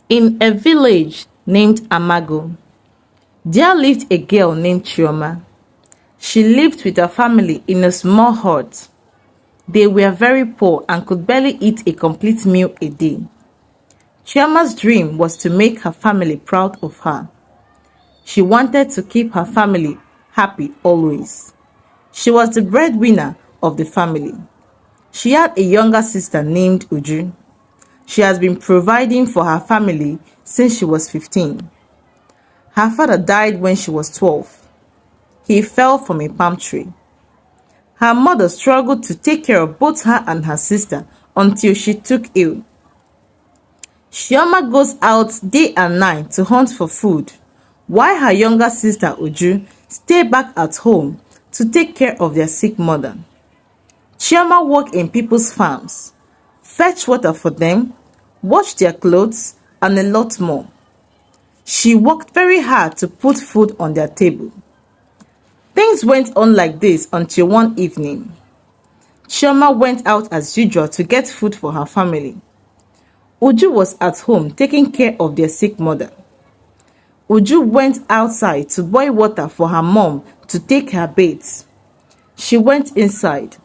In a village named Amago, there lived a girl named Chioma. She lived with her family in a small hut. They were very poor and could barely eat a complete meal a day. Chioma's dream was to make her family proud of her. She wanted to keep her family happy always. She was the breadwinner of the family. She had a younger sister named Uju. She has been providing for her family since she was 15. Her father died when she was 12. He fell from a palm tree. Her mother struggled to take care of both her and her sister until she took ill. Chioma goes out day and night to hunt for food, while her younger sister Uju stays back at home to take care of their sick mother. Chioma worked in people's farms, fetch water for them, wash their clothes, and a lot more. She worked very hard to put food on their table. Things went on like this until one evening. Chioma went out as usual to get food for her family. Uju was at home taking care of their sick mother. Uju went outside to boil water for her mom to take her bath. She went inside.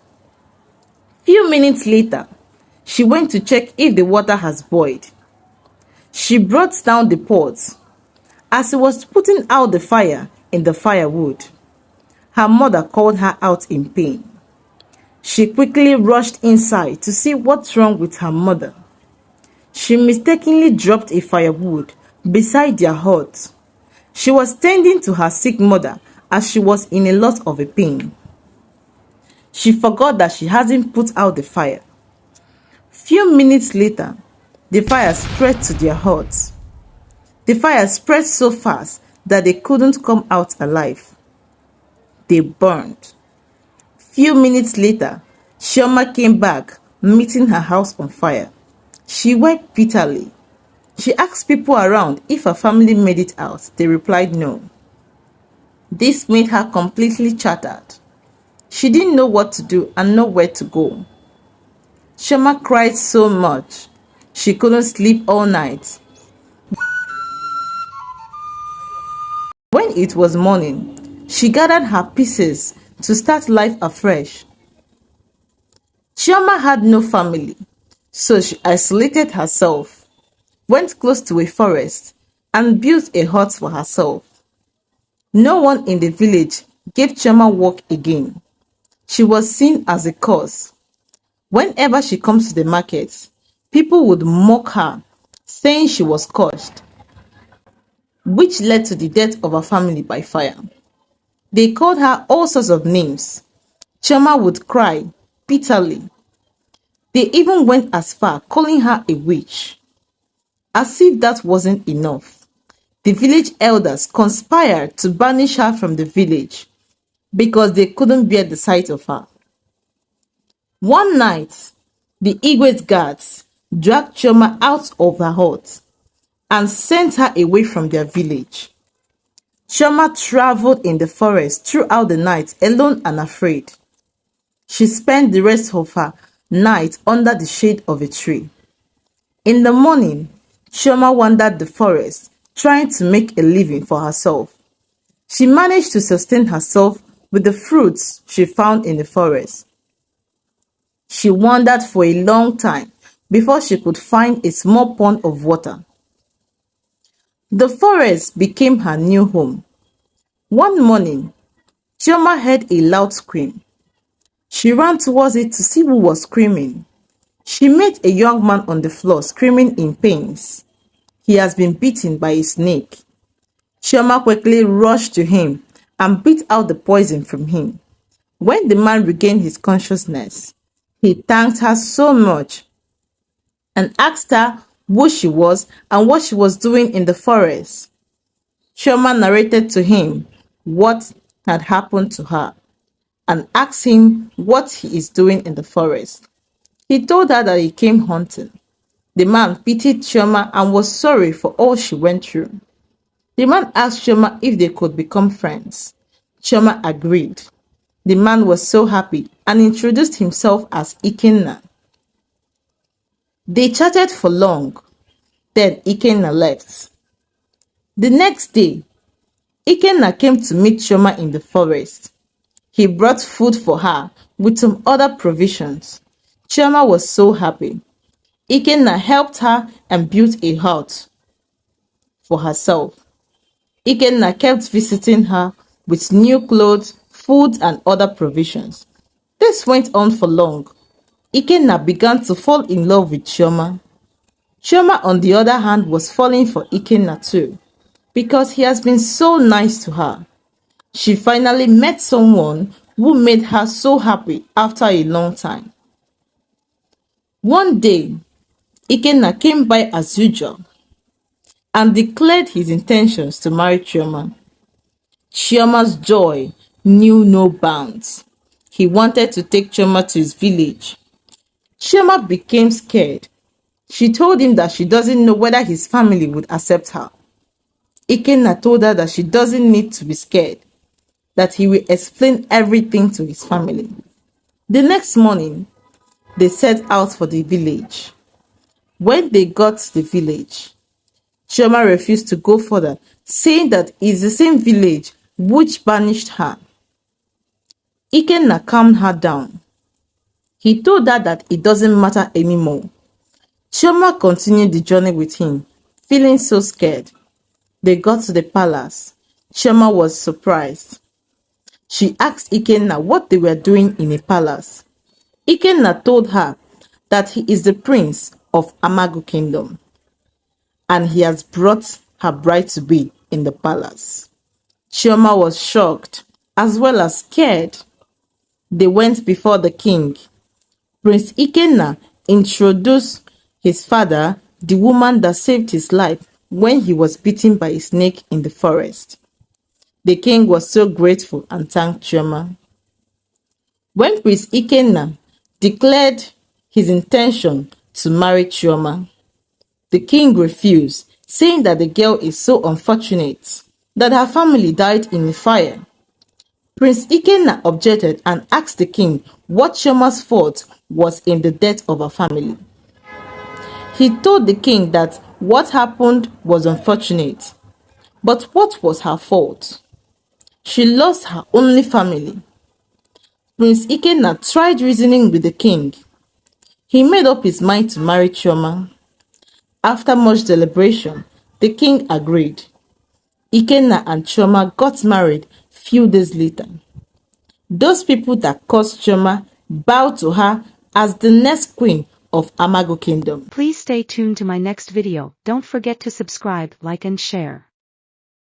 Few minutes later, she went to check if the water has boiled. She brought down the pot. As she was putting out the fire in the firewood, her mother called her out in pain. She quickly rushed inside to see what's wrong with her mother. She mistakenly dropped a firewood beside their hut. She was tending to her sick mother as she was in a lot of a pain. She forgot that she hasn't put out the fire. Few minutes later, the fire spread to their hut. The fire spread so fast that they couldn't come out alive. They burned. Few minutes later, Chioma came back, meeting her house on fire. She wept bitterly. She asked people around if her family made it out. They replied no. This made her completely shattered. She didn't know what to do and know where to go. Chioma cried so much. She couldn't sleep all night. When it was morning, she gathered her pieces to start life afresh. Chioma had no family, so she isolated herself, went close to a forest, and built a hut for herself. No one in the village gave Chioma work again. She was seen as a curse. Whenever she comes to the market, people would mock her, saying she was cursed, which led to the death of her family by fire. They called her all sorts of names. Chioma would cry bitterly. They even went as far calling her a witch. As if that wasn't enough, the village elders conspired to banish her from the village because they couldn't bear the sight of her. One night, the Igwe's guards dragged Chioma out of her hut and sent her away from their village. Chioma traveled in the forest throughout the night alone and afraid. She spent the rest of her night under the shade of a tree. In the morning, Chioma wandered the forest, trying to make a living for herself. She managed to sustain herself with the fruits she found in the forest. She wandered for a long time before she could find a small pond of water. The forest became her new home. One morning, Chioma heard a loud scream. She ran towards it to see who was screaming. She met a young man on the floor screaming in pains. He has been bitten by a snake. Chioma quickly rushed to him and beat out the poison from him. When the man regained his consciousness, he thanked her so much and asked her who she was and what she was doing in the forest. Chioma narrated to him what had happened to her and asked him what he is doing in the forest. He told her that he came hunting. The man pitied Chioma and was sorry for all she went through. The man asked Chioma if they could become friends. Chioma agreed. The man was so happy and introduced himself as Ikenna. They chatted for long. Then Ikenna left. The next day, Ikenna came to meet Chioma in the forest. He brought food for her with some other provisions. Chioma was so happy. Ikenna helped her and built a hut for herself. Ikenna kept visiting her with new clothes, food, and other provisions. This went on for long. Ikenna began to fall in love with Chioma. Chioma, on the other hand, was falling for Ikenna too, because he has been so nice to her. She finally met someone who made her so happy after a long time. One day, Ikenna came by as usual and declared his intentions to marry Chioma. Chioma's joy knew no bounds. He wanted to take Chioma to his village. Chioma became scared. She told him that she doesn't know whether his family would accept her. Ikenna told her that she doesn't need to be scared, that he will explain everything to his family. The next morning, they set out for the village. When they got to the village, Chioma refused to go further, saying that it's the same village which banished her. Ikenna calmed her down. He told her that it doesn't matter anymore. Chioma continued the journey with him, feeling so scared. They got to the palace. Chioma was surprised. She asked Ikenna what they were doing in a palace. Ikenna told her that he is the prince of Amago Kingdom, and he has brought her bride-to-be in the palace. Chioma was shocked as well as scared. They went before the king. Prince Ikenna introduced his father, the woman that saved his life when he was bitten by a snake in the forest. The king was so grateful and thanked Chioma. When Prince Ikenna declared his intention to marry Chioma, the king refused, saying that the girl is so unfortunate that her family died in a fire. Prince Ikenna objected and asked the king what Chioma's fault was in the death of her family. He told the king that what happened was unfortunate, but what was her fault? She lost her only family. Prince Ikenna tried reasoning with the king. He made up his mind to marry Chioma. After much deliberation, the king agreed. Ikenna and Chioma got married few days later. Those people that caused Chioma bowed to her as the next queen of Amago Kingdom. Please stay tuned to my next video. Don't forget to subscribe, like and share.